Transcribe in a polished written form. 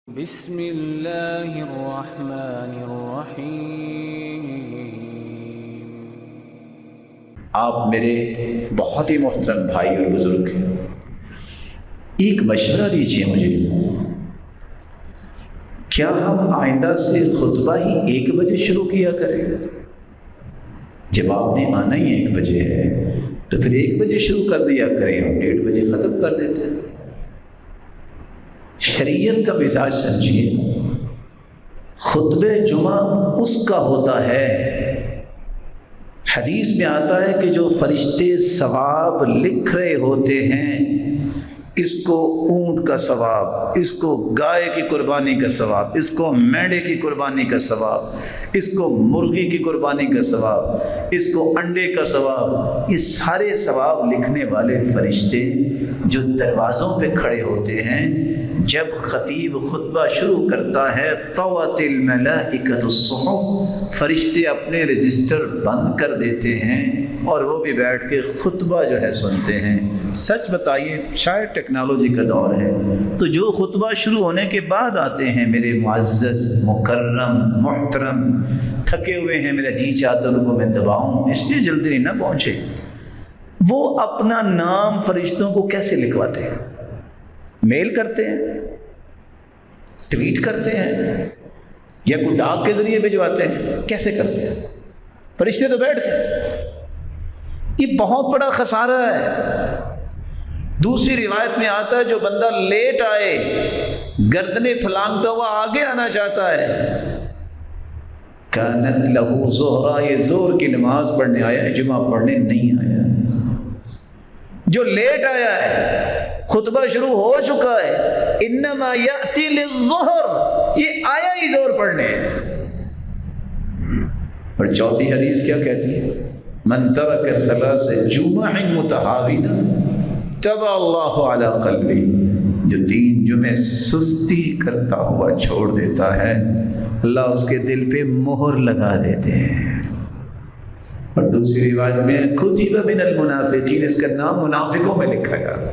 بسم اللہ الرحمن الرحیم۔ آپ میرے بہت ہی محترم بھائی اور بزرگ ہیں، ایک مشورہ دیجیے مجھے، کیا ہم آئندہ سے خطبہ ہی 1 بجے شروع کیا کریں؟ جب آپ نے آنا ہی 1 بجے ہے تو پھر 1 بجے شروع کر دیا کریں، ہم 1:30 بجے ختم کر دیتے ہیں۔ شریعت کا مزاج سمجھیے، خطبہ جمعہ اس کا ہوتا ہے، حدیث میں آتا ہے کہ جو فرشتے ثواب لکھ رہے ہوتے ہیں، اس کو اونٹ کا ثواب، اس کو گائے کی قربانی کا ثواب، اس کو مینڈے کی قربانی کا ثواب، اس کو مرغی کی قربانی کا ثواب، اس کو انڈے کا ثواب، یہ سارے ثواب لکھنے والے فرشتے جو دروازوں پہ کھڑے ہوتے ہیں، جب خطیب خطبہ شروع کرتا ہے طوت الملائکۃ الصحف، فرشتے اپنے رجسٹر بند کر دیتے ہیں اور وہ بھی بیٹھ کے خطبہ جو ہے سنتے ہیں۔ سچ بتائیے، شاید ٹیکنالوجی کا دور ہے تو جو خطبہ شروع ہونے کے بعد آتے ہیں، میرے معزز مکرم محترم تھکے ہوئے ہیں، میرا جی چاہتا ان کو میں دباؤں، اس لیے جلدی نہیں نہ پہنچے، وہ اپنا نام فرشتوں کو کیسے لکھواتے ہیں؟ میل کرتے ہیں، ٹویٹ کرتے ہیں، یا کوئی ڈاک کے ذریعے بھجواتے ہیں؟ کیسے کرتے ہیں؟ فرشتے تو بیٹھ گئے، یہ بہت بڑا خسارہ ہے۔ دوسری روایت میں آتا ہے جو بندہ لیٹ آئے، گردنیں پھلانگتا ہوا آگے آنا چاہتا ہے، کانت لہو ظہرا، یہ زور کی نماز پڑھنے آیا ہے، جمعہ پڑھنے نہیں آیا۔ جو لیٹ آیا ہے، خطبہ شروع ہو چکا ہے، انما یأتی للظہر، یہ آیا ہی زور پڑھنے۔ اور چوتھی حدیث کیا کہتی ہے؟ من ترک ثلاث جمع متہاونا تبع اللہ علی قلبی، جو 3 جمعے سستی کرتا ہوا چھوڑ دیتا ہے، اللہ اس کے دل پہ مہر لگا دیتے ہیں۔ اور دوسری روایت میں کتب من المنافقین، اس کا نام منافقوں میں لکھا گیا۔